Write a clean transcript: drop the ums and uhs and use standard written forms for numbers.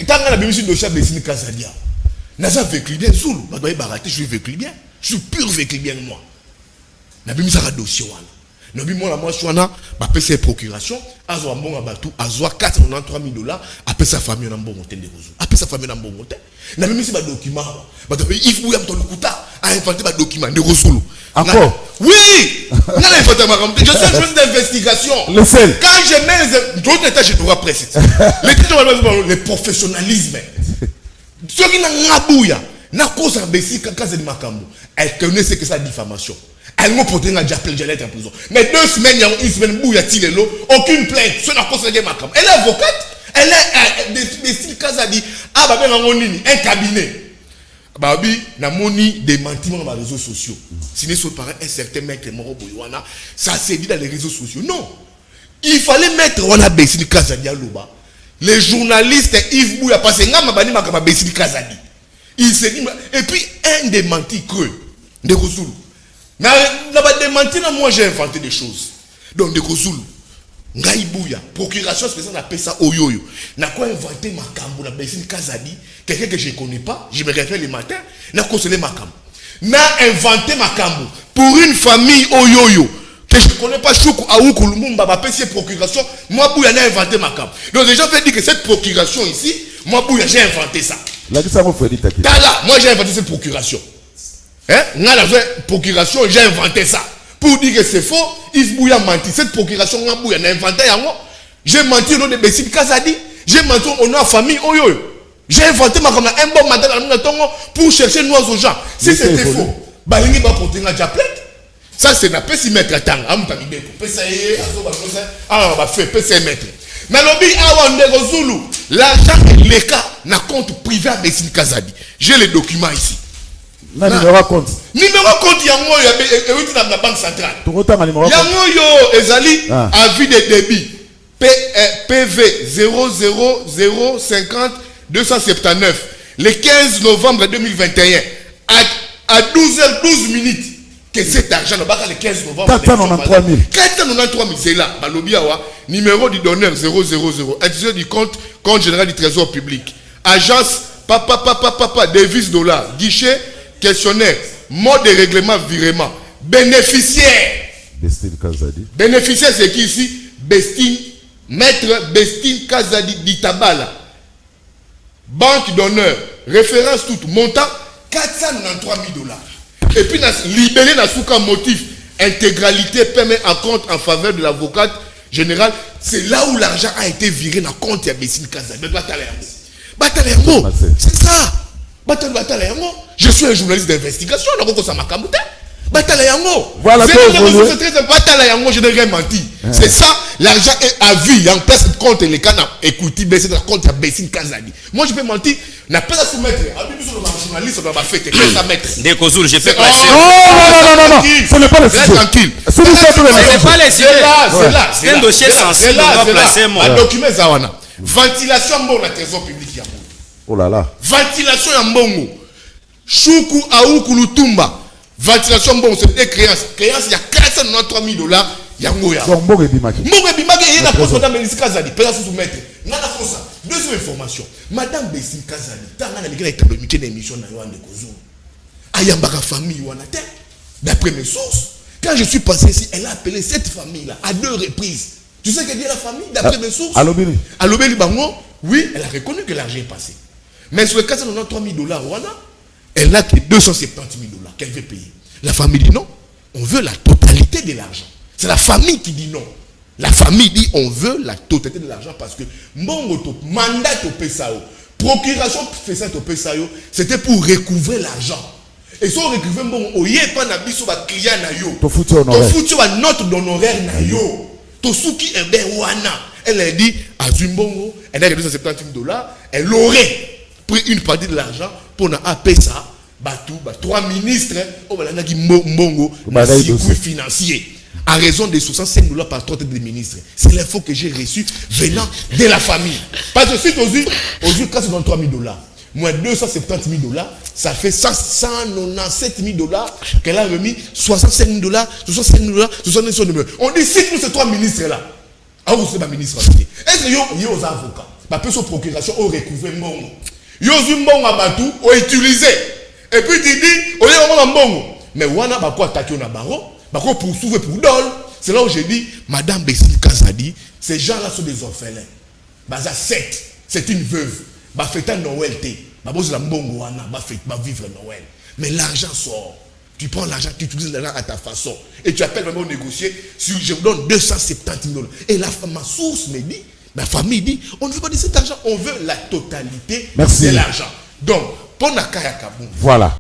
Tant que la bénéfice de chat Bessine Kazadia. Naza vécu bien Zoulou. Je suis vécu bien. Je suis pur vécu bien moi. Na bénéfice à dossier. Nabi moi la moi chouana ba pesa procuration azo mbonga batu azo $493,000 après sa famille na mbongo tende kozo après sa famille na mbongo te na même si ba document ba if vous y a ton kuta a inventé ba document de Rosulu encore oui on a inventé ma je suis un juge d'investigation le seul quand je mets les d'autres états je dois préciser le professionnalisme ce qui n'a ngabouya na cause abesi kakaze de makambo elle connaît ce que ça diffamation. Elle m'a porté un diable, j'allais être en prison. Mais 2 semaines, il y a une semaine, il y a aucune plainte. Ce n'est pas conseillé ma cam. Elle est avocate. Elle est des styles Kazadi. Ah, bah, ben, un cabinet. Bah, oui, na moni des mentiments dans les réseaux sociaux. Si n'est pas un certain mec qui est mort au Boywana, ça s'est dit dans les réseaux sociaux. Non. Il fallait mettre Wana Bessine Kazadi à l'Oba. Les journalistes, Yves Bouya, passé, n'a pas bani ma Bessine Kazadi. Il s'est dit, et puis, un des mentis creux de Rosulu. Moi j'ai inventé des choses. Donc de Kozulu, Ngaïbouya, procuration spéciale a ça Oyoyo. N'a quoi inventé Makambo, na Bessine Kazadi, quelqu'un que je ne connais pas, je me réveille le matin, n'a conseillé Makambo. N'a inventé Makambo pour une famille Oyoyo que je ne connais pas, Choukou Aoukou Lumumba, ma PC procuration, moi Bouya n'a inventé Makambo. Donc les gens veulent dire que cette procuration ici, moi Bouya j'ai inventé ça. Là, moi j'ai inventé cette procuration. Hein? Procuration, j'ai inventé ça. Pour dire que c'est faux, Yves Bouya menti. Cette procuration, j'ai inventé. J'ai menti au nom de Bessine Kazadi. J'ai menti au nom de la famille. J'ai inventé un bon mandat pour chercher noix aux gens. Si c'était faux, Balingi va porter un diable. Ça, c'est n'a pas si mettre à temps. Mais l'argent, les cas, n'a compte privé à Bessine Kazadi. J'ai les documents ici. Numéro compte yango ya la banque centrale. Yango yo ezali avis de débit PV 00050279 le 15 novembre 2021 à 12h12 que cet argent le 15 novembre 493 000 c'est là balobi awa numéro du donneur 000 institution du compte général du trésor public agence papa devise dollar guichet questionnaire, mode de règlement, virement. Bénéficiaire. Bénéficiaire, c'est qui ici? Maître Bestine Kazadi d'Itabala. Banque d'honneur. Référence toute. Montant $493,000. Et puis, libellé dans ce motif. Intégralité permet un compte en faveur de l'avocate générale. C'est là où l'argent a été viré dans le compte de Bestine Kazadi. C'est ça. Je suis un journaliste d'investigation. Voilà je n'ai rien menti. C'est ça, l'argent est à vie. En place de compte, les canaux écoutez, baisser le compte à Bessine Kazadi. Moi, je peux mentir. N'a pas à se mettre. Journaliste, on va faire quelque chose à mettre. Des Kozoul, je fais passer. Non. Ce n'est pas le sujet. Tranquille. Ce n'est pas le sujet. C'est là. C'est un dossier sensible. On va placer mon document Zawana. Ventilation, bon, la trésor public. Oh là là. Ventilation ya mbongo. Choukou Aoukou Lutumba. Ventilation mbongo, c'est des créances. Créances, il y a $493,000. Yango ya. Mbongo ebimaki. Mbongo ebimaki, il y a la poste madame Bessine Kazadi. Peut-être sous soumettre. Nana Fosa. Deuxième information. Madame Bessine Kazadi. Tanga na mikela établimité d'émission na Yohan de Kozo. Ayambaka famille wanate. D'après mes sources, quand je suis passé ici, elle a appelé cette famille-là à 2 reprises. Tu sais que dit la famille, d'après mes sources. Alobeli Bango, oui, elle a reconnu que l'argent est passé. Mais sur les $493,000, elle n'a que $270,000 qu'elle veut payer. La famille dit non, on veut la totalité de l'argent. C'est la famille qui dit non. La famille dit on veut la totalité de l'argent parce que mon mandat au PSAO, procuration spéciale au PSAO, c'était pour recouvrer l'argent. Et si on recouvre bon, on y est pas nabiso ba client na yo. To foutu note d'honoraire na yo. To souki ebe wana. Elle a dit à Zimbongo, elle a $270,000, elle aurait pris une partie de l'argent pour appeler ça, 3 ministres, Mbongo, circuit financier, à raison de $65 par tête de ministres. C'est l'info que j'ai reçu venant de la famille. Parce que si tu as eu $493,000, moins $270,000, ça fait $197,000 qu'elle a remis, $65,000, $65,000. On dit, cite-nous ces 3 ministres-là. Ah, vous êtes ma ministre. Est-ce que vous avez aux avocats? peut sur procuration, on recouvre mbongo. Yozu mbongo à batou, on utiliser. Et puis tu dis, on est en mbongo. Mais wana bako attaquer na baro, bako poursuivre pour dol. C'est là où j'ai dit, Madame Bessil Kazadi, ces gens-là sont des orphelins. Baza 7, c'est une veuve. Ba fêter Noël té. Ba bosse la mbongo wana, ba vivre Noël. Mais l'argent sort. Tu prends l'argent, tu utilises l'argent à ta façon. Et tu appelles vraiment négocier. Si je vous donne 270 000 $. Et ma source me dit, ma famille dit, on ne veut pas de cet argent, on veut la totalité de l'argent. Donc, pour Nakaya Kabou. Voilà.